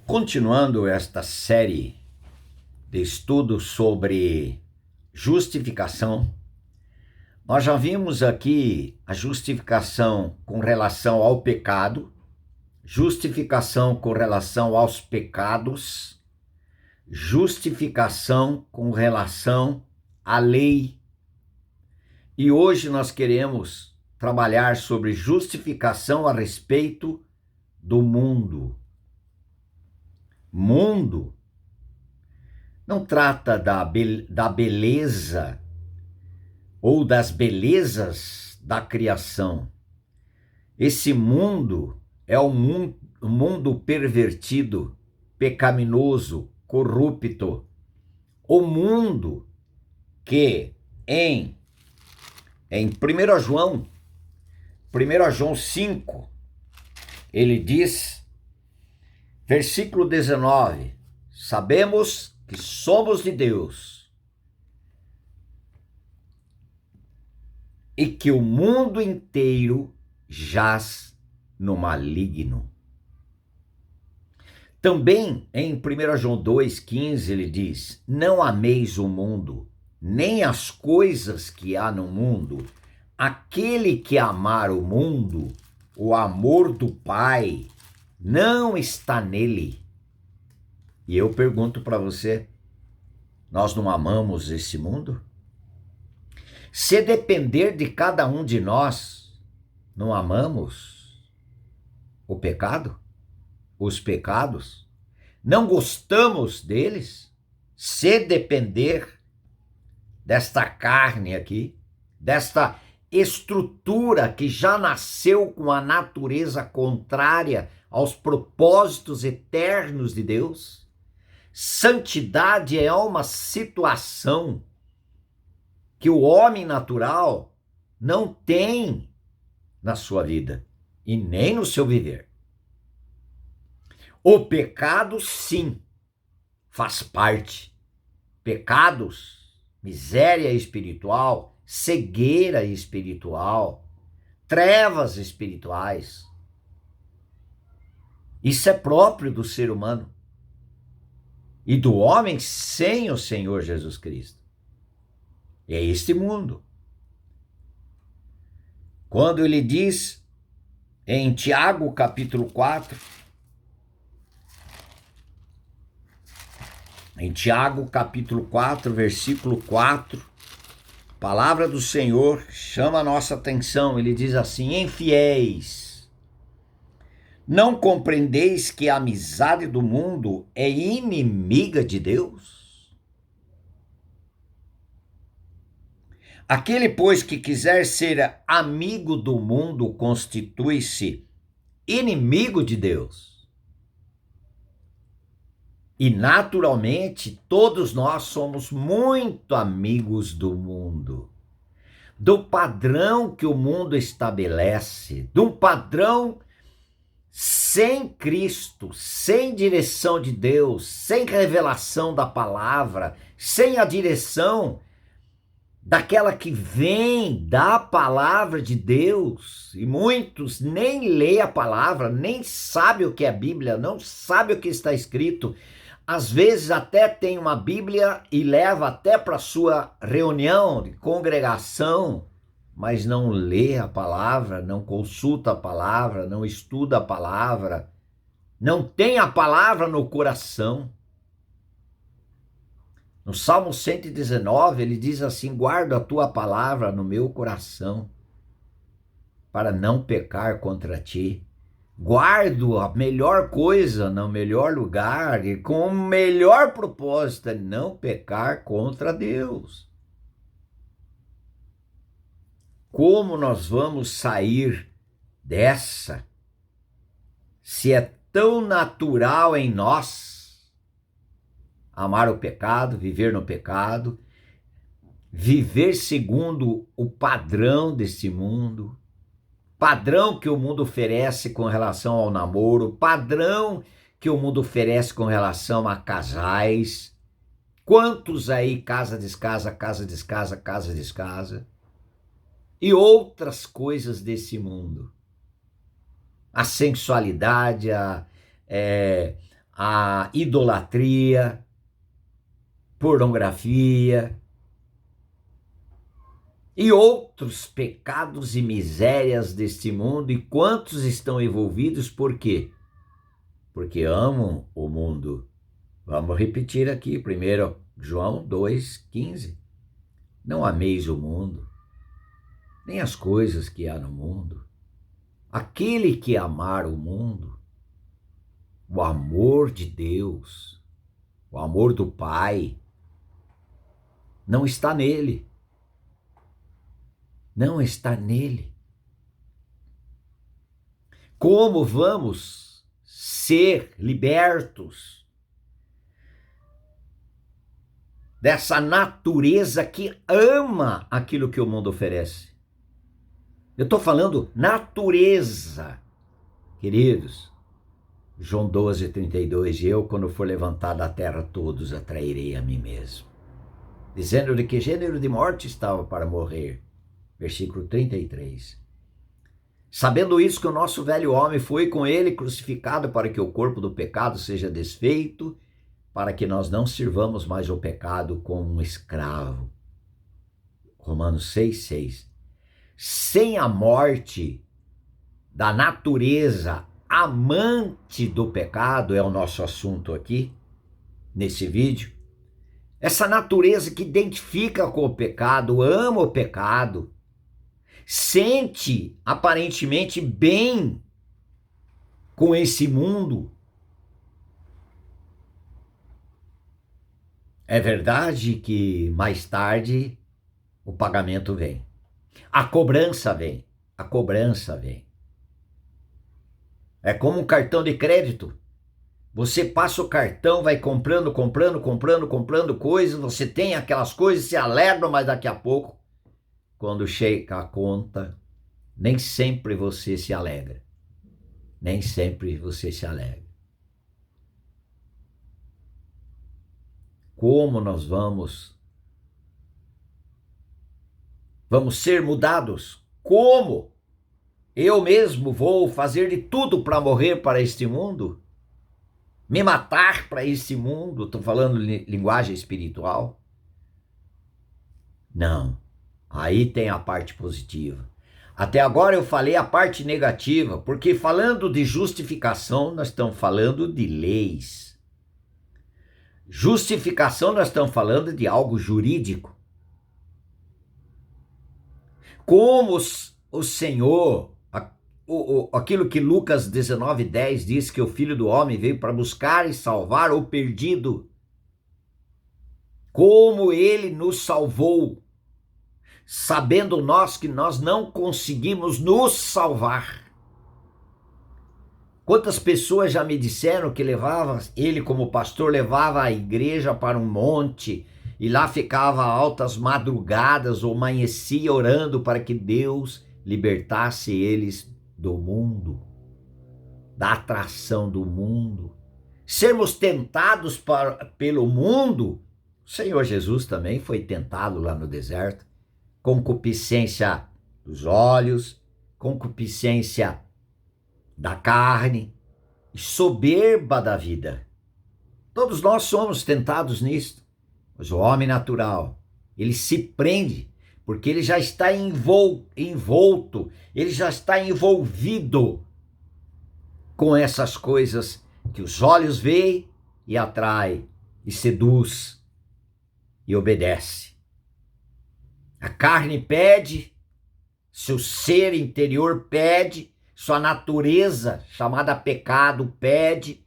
Continuando esta série de estudos sobre justificação, nós já vimos aqui a justificação com relação ao pecado, justificação com relação aos pecados, justificação com relação à lei. E hoje nós queremos trabalhar sobre justificação a respeito do mundo. Mundo não trata da beleza ou das belezas da criação. Esse mundo é um mundo pervertido, pecaminoso, corrupto. O mundo que em 1 João 5, ele diz, versículo 19, sabemos que somos de Deus e que o mundo inteiro jaz no maligno. Também em 1 João 2,15 ele diz, não ameis o mundo, nem as coisas que há no mundo. Aquele que amar o mundo, o amor do Pai não está nele. E eu pergunto para você, nós não amamos esse mundo? Se depender de cada um de nós, não amamos o pecado? Os pecados? Não gostamos deles? Se depender desta carne aqui, desta estrutura que já nasceu com a natureza contrária aos propósitos eternos de Deus. Santidade é uma situação que o homem natural não tem na sua vida e nem no seu viver. O pecado, sim, faz parte. Pecados, miséria espiritual, cegueira espiritual, trevas espirituais. Isso é próprio do ser humano e do homem sem o Senhor Jesus Cristo. É este mundo. Quando ele diz em Tiago capítulo 4, versículo 4, a palavra do Senhor chama a nossa atenção. Ele diz assim, infiéis, não compreendeis que a amizade do mundo é inimiga de Deus? Aquele, pois, que quiser ser amigo do mundo, constitui-se inimigo de Deus. E, naturalmente, todos nós somos muito amigos do mundo, do padrão que o mundo estabelece, de um padrão sem Cristo, sem direção de Deus, sem revelação da palavra, sem a direção daquela que vem da palavra de Deus. E muitos nem lê a palavra, nem sabe o que é Bíblia, não sabe o que está escrito. Às vezes até tem uma Bíblia e leva até para sua reunião de congregação, mas não lê a palavra, não consulta a palavra, não estuda a palavra, não tem a palavra no coração. No Salmo 119, ele diz assim, guardo a tua palavra no meu coração, para não pecar contra ti. Guardo a melhor coisa no melhor lugar e com o melhor propósito, não pecar contra Deus. Como nós vamos sair dessa, se é tão natural em nós amar o pecado, viver no pecado, viver segundo o padrão desse mundo, padrão que o mundo oferece com relação ao namoro, padrão que o mundo oferece com relação a casais. Quantos aí casa descasa, casa descasa, casa descasa? E outras coisas desse mundo. A sensualidade, a idolatria, pornografia e outros pecados e misérias deste mundo. E quantos estão envolvidos? Por quê? Porque amam o mundo. Vamos repetir aqui, 1 João 2,15. Não ameis o mundo, nem as coisas que há no mundo. Aquele que amar o mundo, o amor de Deus, o amor do Pai, não está nele. Não está nele. Como vamos ser libertos dessa natureza que ama aquilo que o mundo oferece? Eu estou falando natureza, queridos. João 12:32, e eu, quando for levantado da terra, todos atrairei a mim mesmo. Dizendo de que gênero de morte estava para morrer. Versículo 33. Sabendo isso, que o nosso velho homem foi com ele crucificado para que o corpo do pecado seja desfeito, para que nós não sirvamos mais o pecado como um escravo. Romanos 6,6. Sem a morte da natureza amante do pecado, é o nosso assunto aqui, nesse vídeo. Essa natureza que identifica com o pecado, ama o pecado, sente aparentemente bem com esse mundo. É verdade que mais tarde o pagamento vem. A cobrança vem. A cobrança vem. É como um cartão de crédito. Você passa o cartão, vai comprando coisas, você tem aquelas coisas, se alegra, mas daqui a pouco, quando chega a conta, nem sempre você se alegra. Nem sempre você se alegra. Como nós vamos ser mudados? Como? Eu mesmo vou fazer de tudo para morrer para este mundo? Me matar para esse mundo? Estou falando linguagem espiritual? Não. Aí tem a parte positiva. Até agora eu falei a parte negativa, porque falando de justificação, nós estamos falando de leis. Justificação, nós estamos falando de algo jurídico. Como o Senhor, aquilo que Lucas 19:10 diz, que o Filho do Homem veio para buscar e salvar o perdido. Como ele nos salvou, sabendo nós que nós não conseguimos nos salvar. Quantas pessoas já me disseram que ele como pastor levava a igreja para um monte e lá ficava altas madrugadas ou amanhecia orando para que Deus libertasse eles do mundo, da atração do mundo. Sermos tentados pelo mundo. O Senhor Jesus também foi tentado lá no deserto. Concupiscência dos olhos, concupiscência da carne e soberba da vida. Todos nós somos tentados nisto. Mas o homem natural, ele se prende, porque ele já está envolto, ele já está envolvido com essas coisas que os olhos veem e atrai, e seduz, e obedece. A carne pede, seu ser interior pede, sua natureza, chamada pecado, pede,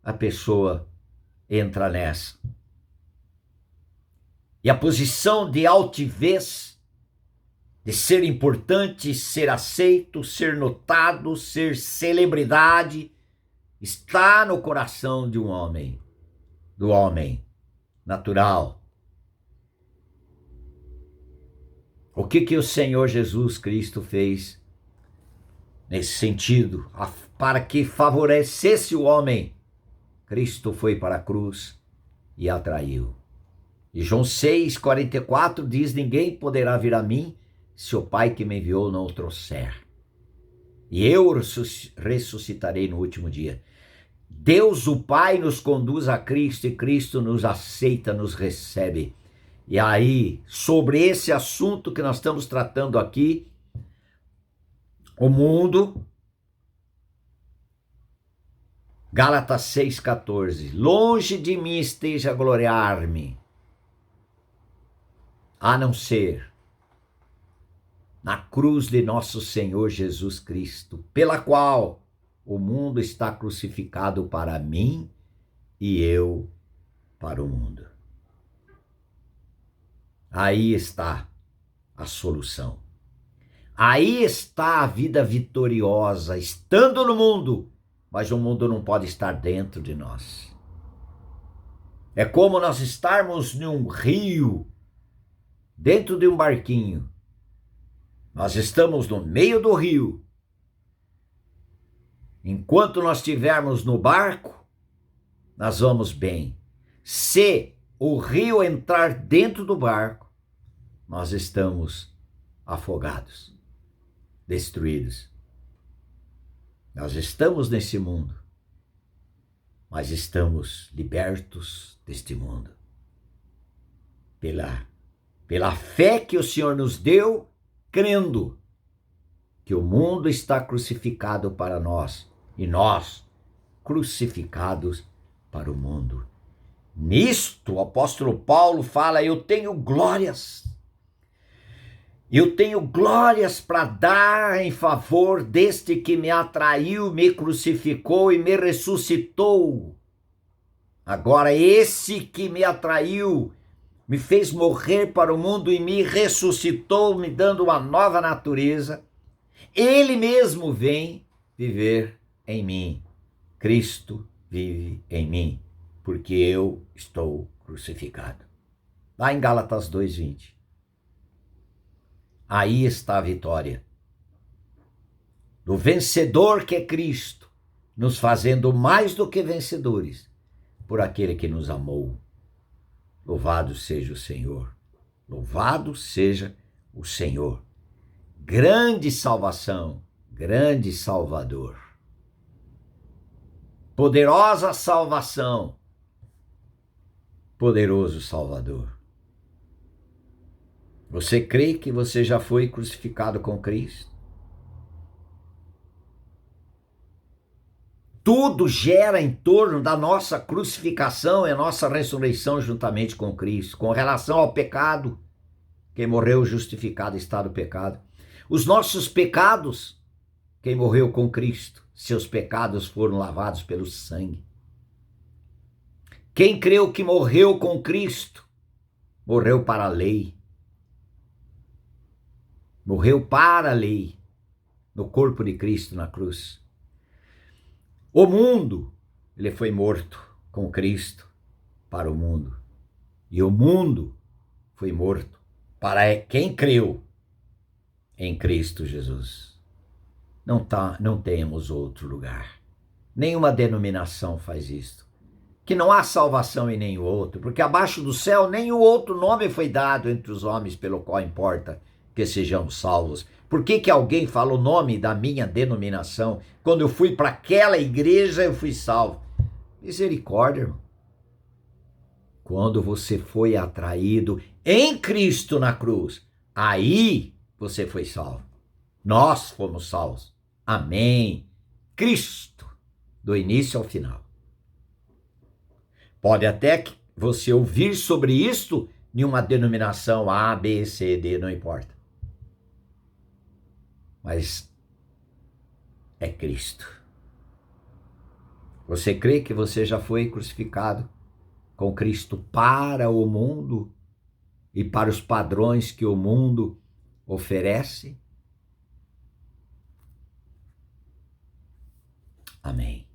a pessoa entra nessa. E a posição de altivez, de ser importante, ser aceito, ser notado, ser celebridade, está no coração de um homem, do homem natural. O que o Senhor Jesus Cristo fez nesse sentido? Para que favorecesse o homem, Cristo foi para a cruz e atraiu. E João 6,44 diz: ninguém poderá vir a mim se o Pai que me enviou não o trouxer. E eu ressuscitarei no último dia. Deus, o Pai, nos conduz a Cristo e Cristo nos aceita, nos recebe. E aí, sobre esse assunto que nós estamos tratando aqui, o mundo, Gálatas 6,14, longe de mim esteja a gloriar-me, a não ser na cruz de nosso Senhor Jesus Cristo, pela qual o mundo está crucificado para mim e eu para o mundo. Aí está a solução. Aí está a vida vitoriosa, estando no mundo, mas o mundo não pode estar dentro de nós. É como nós estarmos num rio, dentro de um barquinho. Nós estamos no meio do rio. Enquanto nós estivermos no barco, nós vamos bem. Se o rio entrar dentro do barco, nós estamos afogados, destruídos. Nós estamos nesse mundo, mas estamos libertos deste mundo. Pela fé que o Senhor nos deu, crendo que o mundo está crucificado para nós e nós crucificados para o mundo. Nisto, o apóstolo Paulo fala, eu tenho glórias para dar em favor deste que me atraiu, me crucificou e me ressuscitou. Agora, esse que me atraiu, me fez morrer para o mundo e me ressuscitou, me dando uma nova natureza, ele mesmo vem viver em mim. Cristo vive em mim, porque eu estou crucificado. Lá em Gálatas 2:20. Aí está a vitória do vencedor que é Cristo, nos fazendo mais do que vencedores por aquele que nos amou. Louvado seja o Senhor. Louvado seja o Senhor. Grande salvação, grande Salvador. Poderosa salvação, poderoso Salvador. Você crê que você já foi crucificado com Cristo? Tudo gera em torno da nossa crucificação e a nossa ressurreição juntamente com Cristo. Com relação ao pecado, quem morreu justificado está do pecado. Os nossos pecados, quem morreu com Cristo, seus pecados foram lavados pelo sangue. Quem creu que morreu com Cristo, morreu para a lei. Morreu para a lei, no corpo de Cristo na cruz. O mundo, ele foi morto com Cristo para o mundo. E o mundo foi morto para quem creu em Cristo Jesus. Não temos outro lugar. Nenhuma denominação faz isto. Que não há salvação em nenhum outro, porque abaixo do céu nenhum outro nome foi dado entre os homens pelo qual importa que sejamos salvos. Por que alguém fala o nome da minha denominação? Quando eu fui para aquela igreja, eu fui salvo. Misericórdia, irmão. Quando você foi atraído em Cristo na cruz, aí você foi salvo. Nós fomos salvos. Amém. Cristo, do início ao final. Pode até que você ouvir sobre isto em uma denominação A, B, C, D, não importa. Mas é Cristo. Você crê que você já foi crucificado com Cristo para o mundo e para os padrões que o mundo oferece? Amém.